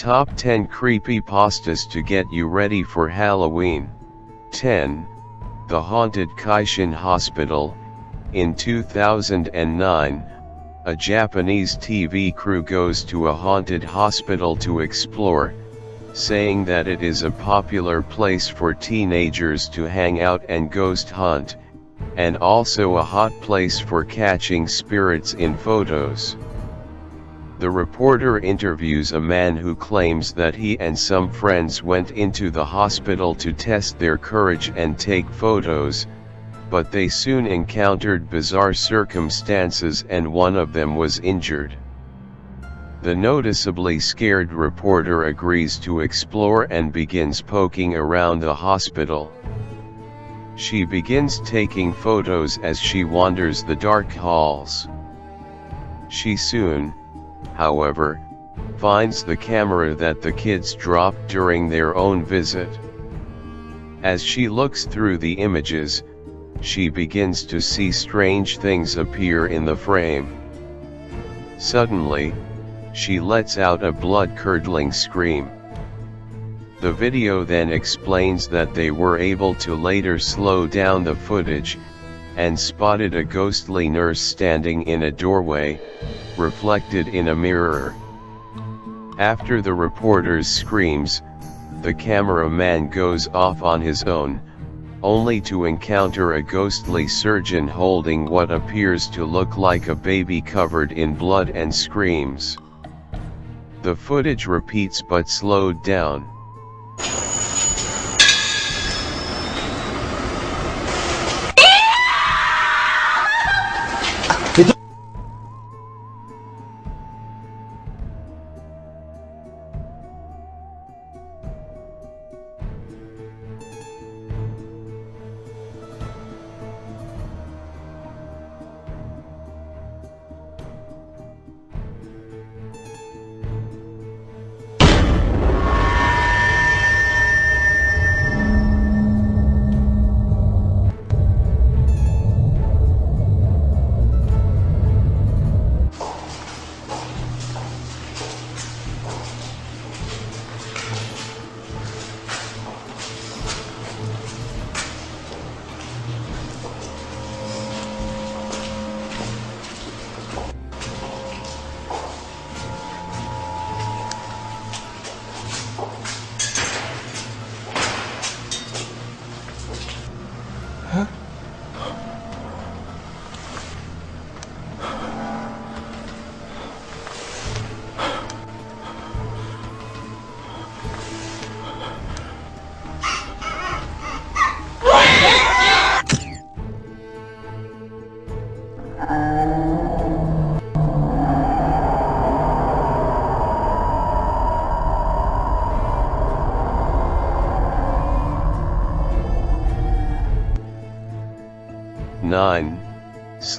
Top 10 Creepypastas to get you ready for Halloween. 10. The Haunted Keishin Hospital. In 2009, a Japanese TV crew goes to a haunted hospital to explore, saying that it is a popular place for teenagers to hang out and ghost hunt, and also a hot place for catching spirits in photos. The reporter interviews a man who claims that he and some friends went into the hospital to test their courage and take photos, but they soon encountered bizarre circumstances and one of them was injured. The noticeably scared reporter agrees to explore and begins poking around the hospital. She begins taking photos as she wanders the dark halls. She soon, however, finds the camera that the kids dropped during their own visit. As she looks through the images, she begins to see strange things appear in the frame. Suddenly, she lets out a blood-curdling scream. The video then explains that they were able to later slow down the footage, and spotted a ghostly nurse standing in a doorway, reflected in a mirror. After the reporter's screams, the cameraman goes off on his own, only to encounter a ghostly surgeon holding what appears to look like a baby covered in blood and screams. The footage repeats but slowed down.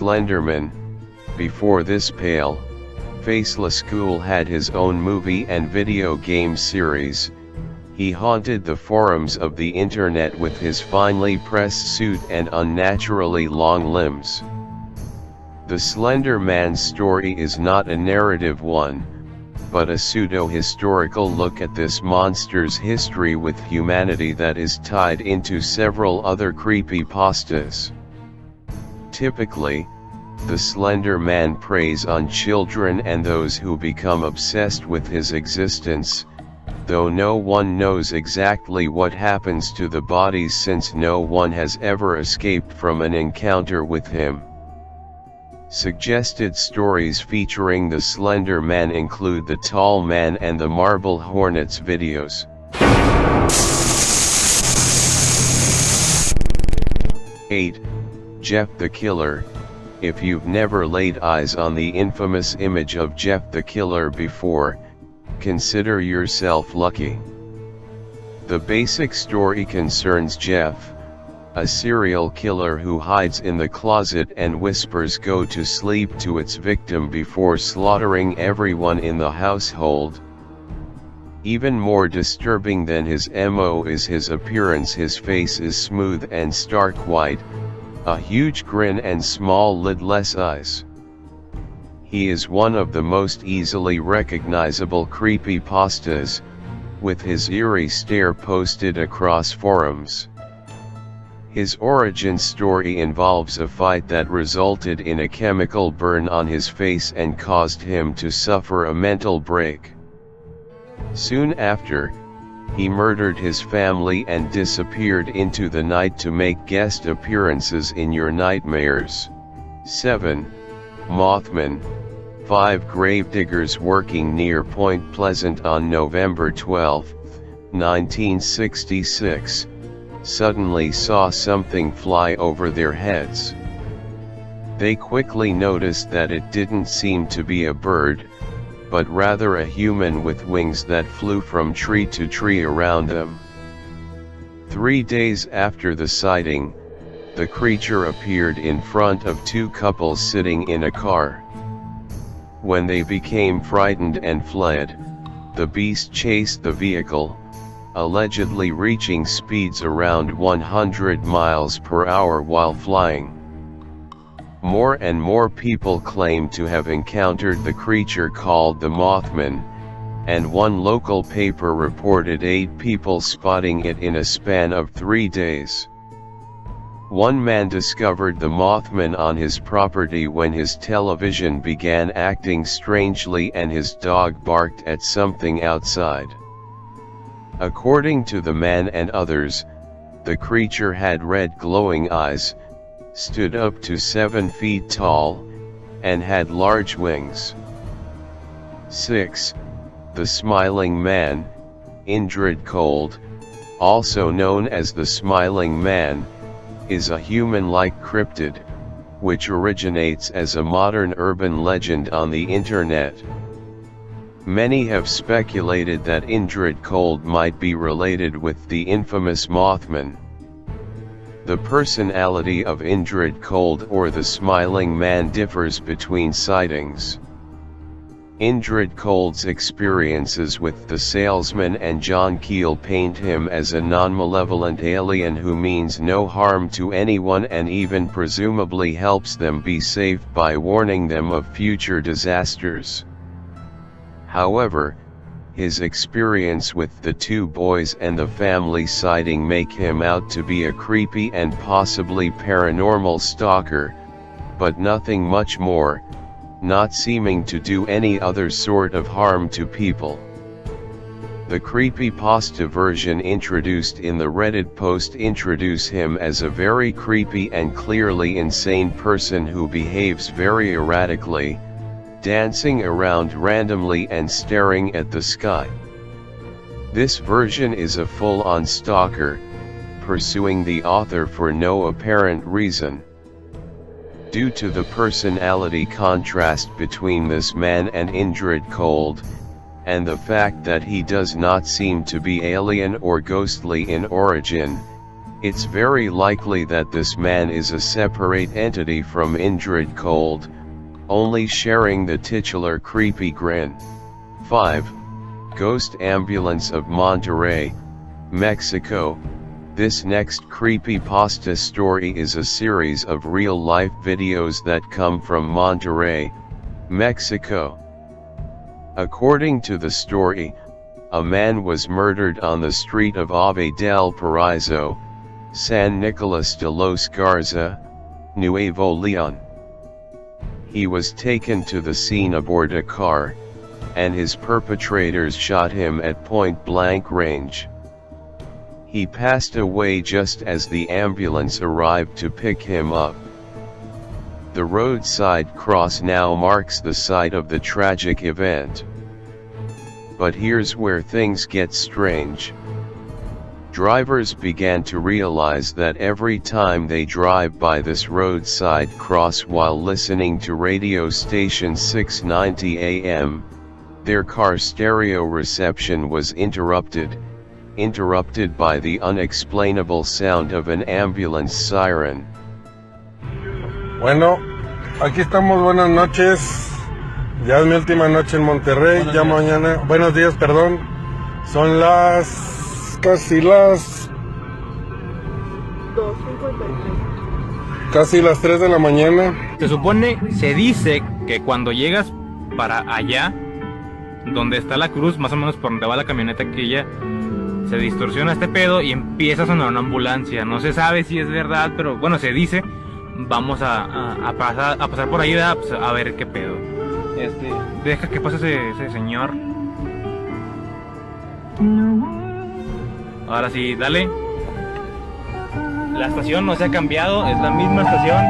Slender Man. Before this pale, faceless ghoul had his own movie and video game series, he haunted the forums of the internet with his finely pressed suit and unnaturally long limbs. The Slender Man story is not a narrative one, but a pseudo-historical look at this monster's history with humanity that is tied into several other creepypastas. Typically, the Slender Man preys on children and those who become obsessed with his existence, though no one knows exactly what happens to the bodies since no one has ever escaped from an encounter with him. Suggested stories featuring the Slender Man include the Tall Man and the Marble Hornets videos. 8. Jeff the Killer. If you've never laid eyes on the infamous image of Jeff the Killer before, consider yourself lucky. The basic story concerns Jeff, a serial killer who hides in the closet and whispers "go to sleep" to its victim before slaughtering everyone in the household. Even more disturbing than his MO is his appearance. His face is smooth and stark white, a huge grin and small lidless eyes. He is one of the most easily recognizable creepypastas, with his eerie stare posted across forums. His origin story involves a fight that resulted in a chemical burn on his face and caused him to suffer a mental break. Soon after, he murdered his family and disappeared into the night to make guest appearances in your nightmares. 7. Mothman. 5 gravediggers working near Point Pleasant on November 12, 1966, suddenly saw something fly over their heads. They quickly noticed that it didn't seem to be a bird, but rather a human with wings that flew from tree to tree around them. 3 days after the sighting, the creature appeared in front of 2 couples sitting in a car. When they became frightened and fled, the beast chased the vehicle, allegedly reaching speeds around 100 miles per hour while flying. More and more people claim to have encountered the creature called the Mothman, and one local paper reported 8 people spotting it in a span of 3 days. One man discovered the Mothman on his property when his television began acting strangely and his dog barked at something outside. According to the man and others, the creature had red glowing eyes, stood up to 7 feet tall, and had large wings. 6. The Smiling Man. Indrid Cold, also known as the Smiling Man, is a human-like cryptid, which originates as a modern urban legend on the internet. Many have speculated that Indrid Cold might be related with the infamous Mothman. The personality of Indrid Cold or the Smiling Man differs between sightings. Indrid Cold's experiences with the salesman and John Keel paint him as a non-malevolent alien who means no harm to anyone and even presumably helps them be safe by warning them of future disasters. However, his experience with the 2 boys and the family sighting make him out to be a creepy and possibly paranormal stalker, but nothing much more, not seeming to do any other sort of harm to people. The creepypasta version introduced in the Reddit post introduce him as a very creepy and clearly insane person who behaves very erratically, dancing around randomly and staring at the sky. This version is a full-on stalker, pursuing the author for no apparent reason. Due to the personality contrast between this man and Indrid Cold, and the fact that he does not seem to be alien or ghostly in origin, it's very likely that this man is a separate entity from Indrid Cold, only sharing the titular creepy grin. 5. Ghost Ambulance of Monterrey, Mexico. This next creepypasta story is a series of real-life videos that come from Monterrey, Mexico. According to the story, a man was murdered on the street of Ave del Paraíso, San Nicolas de los Garza, Nuevo León. He was taken to the scene aboard a car, and his perpetrators shot him at point-blank range. He passed away just as the ambulance arrived to pick him up. The roadside cross now marks the site of the tragic event. But here's where things get strange. Drivers began to realize that every time they drive by this roadside cross while listening to radio station 690 AM, their car stereo reception was interrupted by the unexplainable sound of an ambulance siren. Bueno, aquí estamos, buenas noches. Ya es mi última noche en Monterrey, ya mañana, buenos días, perdón. Son casi las 2:53. Casi las 3 de la mañana. Se supone, se dice que cuando llegas para allá, donde está la cruz, más o menos por donde va la camioneta aquella, se distorsiona este pedo y empieza a sonar una ambulancia. No se sabe si es verdad, pero bueno, se dice. Vamos a pasar por ahí, pues, a ver qué pedo. Deja que pase ese señor. Ahora sí, dale. La estación no se ha cambiado, es la misma estación.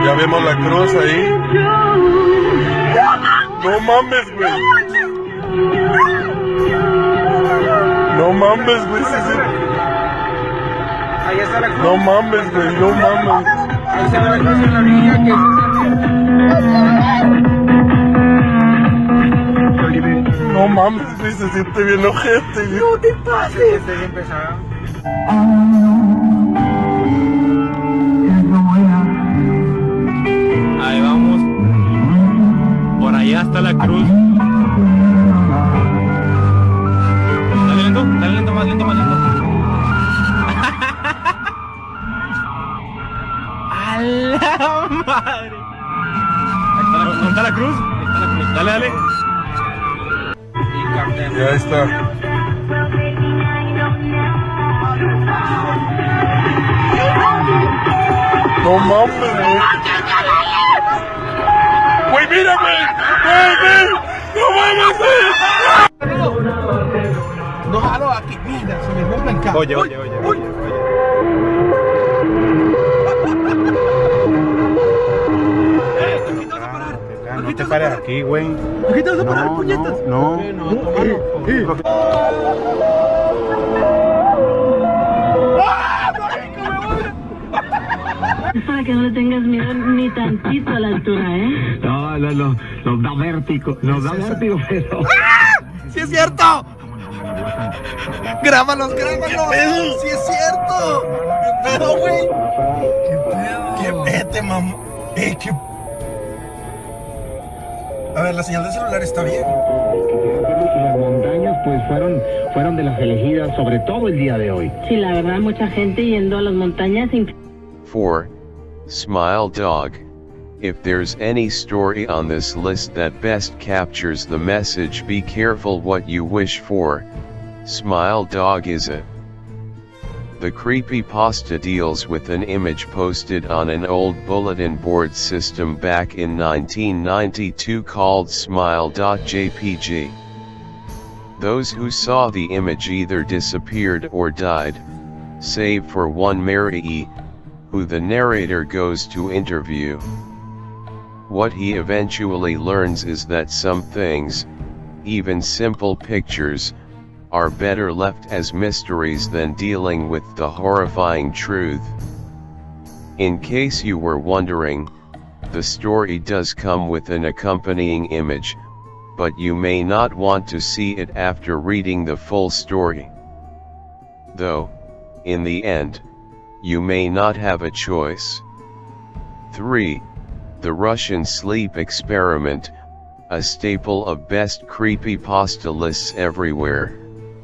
Ya vemos la cruz ahí. No mames, güey. No mames, güey. Ahí está la cruz. No mames, güey, no mames. Ahí se ve la cruz en la orilla, que No mames, güey, se siente bien ojete, güey. no te pases. Se siente bien pesado. Ahí vamos. Por allá está la cruz. Dale lento, más lento. ¡A la madre! ¿Dónde está la cruz? Dale. Ya está. No mames, güey. Güey, mira, güey. No mames, güey. No, jalo aquí, mira, se me rompe el carro. Oye. Aquí te vas a parar. No te pares aquí, güey. Aquí te vas a parar, puñetas. No. Es para que no le tengas miedo ni tantito a la altura, ¿eh? No, nos da vértigo, pero... ¡Sí es cierto! ¡Grábalos! ¡Sí es cierto! ¿Qué pedo, güey? ¿Qué pete, mamá? A ver, la señal del celular está bien. Las montañas, pues, fueron de las elegidas, sobre todo el día de hoy. Sí, la verdad, mucha gente yendo a las montañas. 4. Smile Dog. If there's any story on this list that best captures the message, be careful what you wish for, Smile Dog is it. The creepypasta deals with an image posted on an old bulletin board system back in 1992 called smile.jpg. Those who saw the image either disappeared or died, save for one Mary E., who the narrator goes to interview. What he eventually learns is that some things, even simple pictures, are better left as mysteries than dealing with the horrifying truth. In case you were wondering, the story does come with an accompanying image, but you may not want to see it after reading the full story. Though, in the end, you may not have a choice. 3. The Russian Sleep Experiment, a staple of best creepypasta lists everywhere.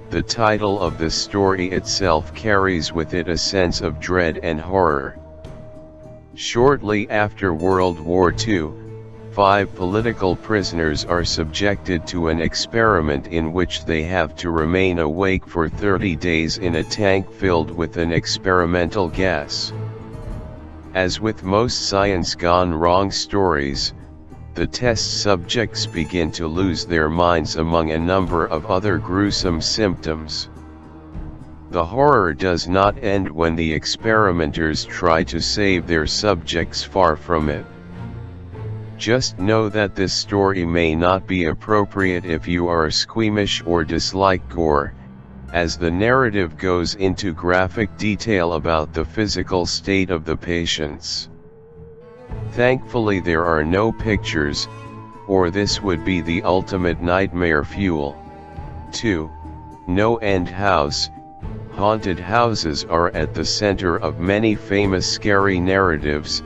The title of the story itself carries with it a sense of dread and horror. Shortly after World War II, 5 political prisoners are subjected to an experiment in which they have to remain awake for 30 days in a tank filled with an experimental gas. As with most science gone wrong stories, the test subjects begin to lose their minds among a number of other gruesome symptoms. The horror does not end when the experimenters try to save their subjects, far from it. Just know that this story may not be appropriate if you are squeamish or dislike gore, as the narrative goes into graphic detail about the physical state of the patients. Thankfully there are no pictures, or this would be the ultimate nightmare fuel. 2. NoEnd House. Haunted houses are at the center of many famous scary narratives,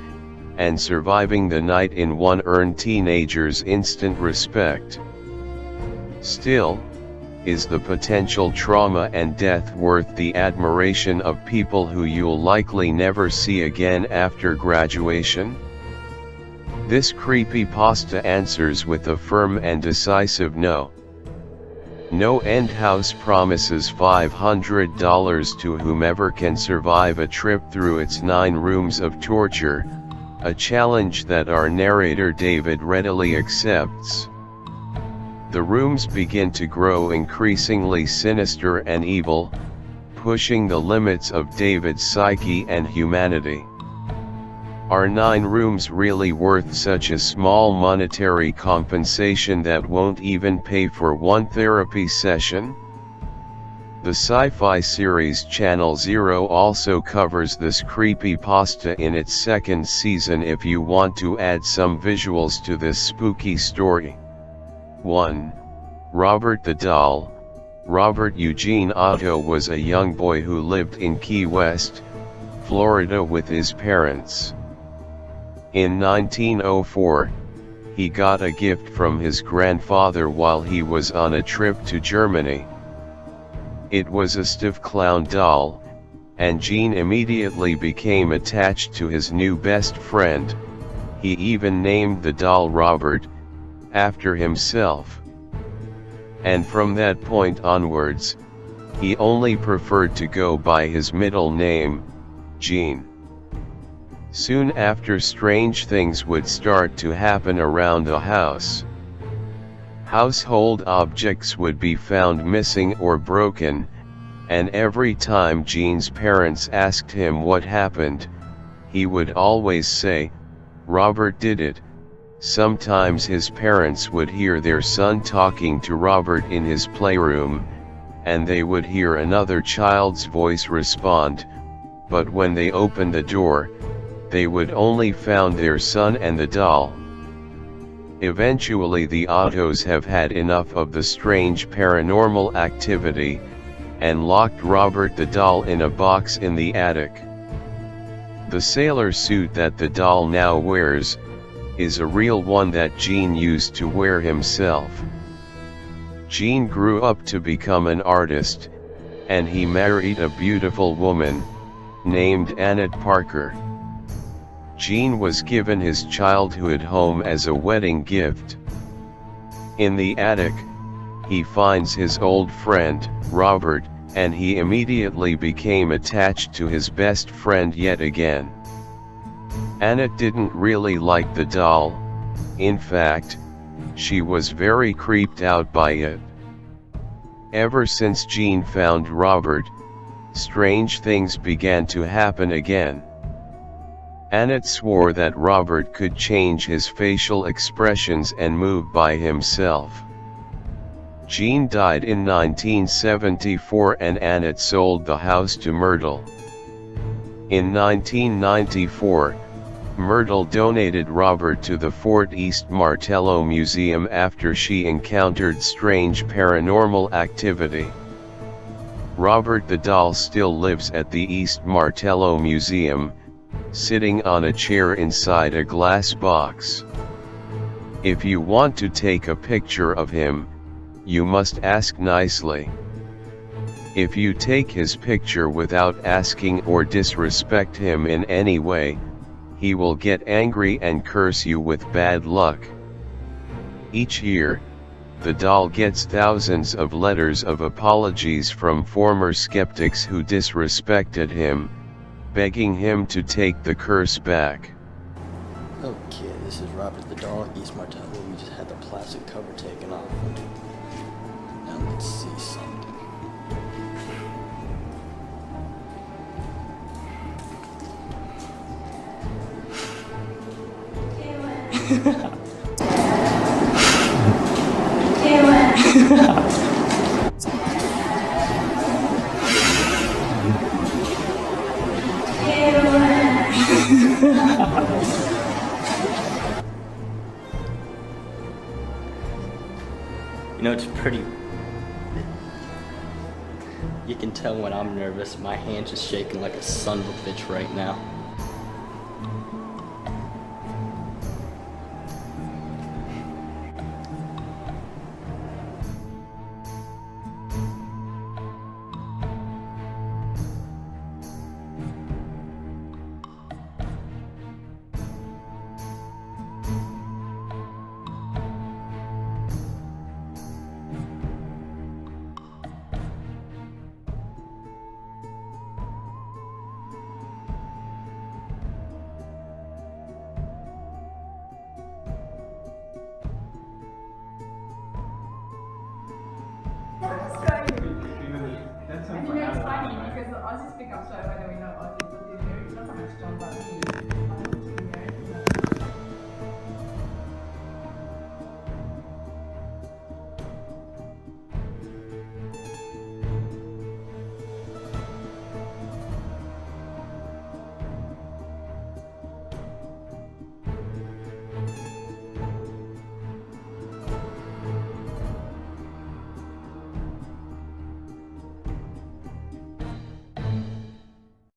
and surviving the night in one earned teenagers instant respect. Still, is the potential trauma and death worth the admiration of people who you'll likely never see again after graduation? This creepypasta answers with a firm and decisive no. NoEnd House promises $500 to whomever can survive a trip through its 9 rooms of torture, a challenge that our narrator David readily accepts. The rooms begin to grow increasingly sinister and evil, pushing the limits of David's psyche and humanity. Are 9 rooms really worth such a small monetary compensation that won't even pay for one therapy session? The sci-fi series Channel Zero also covers this creepypasta in its 2nd season if you want to add some visuals to this spooky story. 1. Robert the Doll. Robert Eugene Otto was a young boy who lived in Key West, Florida with his parents. In 1904, he got a gift from his grandfather while he was on a trip to Germany. It was a stiff clown doll, and Gene immediately became attached to his new best friend. He even named the doll Robert, after himself. And from that point onwards, he only preferred to go by his middle name, Gene. Soon after, strange things would start to happen around the house. Household objects would be found missing or broken, and every time Gene's parents asked him what happened, he would always say, "Robert did it." Sometimes his parents would hear their son talking to Robert in his playroom, and they would hear another child's voice respond, but when they opened the door, they would only found their son and the doll. Eventually the Ottos have had enough of the strange paranormal activity, and locked Robert the doll in a box in the attic. The sailor suit that the doll now wears, is a real one that Gene used to wear himself. Gene grew up to become an artist, and he married a beautiful woman, named Annette Parker. Gene was given his childhood home as a wedding gift. In the attic, he finds his old friend, Robert, and he immediately became attached to his best friend yet again. Annette didn't really like the doll. In fact, she was very creeped out by it. Ever since Gene found Robert, strange things began to happen again. Annette swore that Robert could change his facial expressions and move by himself. Gene died in 1974 and Annette sold the house to Myrtle. In 1994, Myrtle donated Robert to the Fort East Martello Museum after she encountered strange paranormal activity. Robert the doll still lives at the East Martello Museum, sitting on a chair inside a glass box. If you want to take a picture of him, you must ask nicely. If you take his picture without asking or disrespect him in any way, he will get angry and curse you with bad luck. Each year, the doll gets thousands of letters of apologies from former skeptics who disrespected him, begging him to take the curse back. Okay, this is Robert the Doll, East Martello. We just had the plastic cover taken off. Now let's see something. You know, it's pretty... You can tell when I'm nervous. My hand's just shaking like a son of a bitch right now.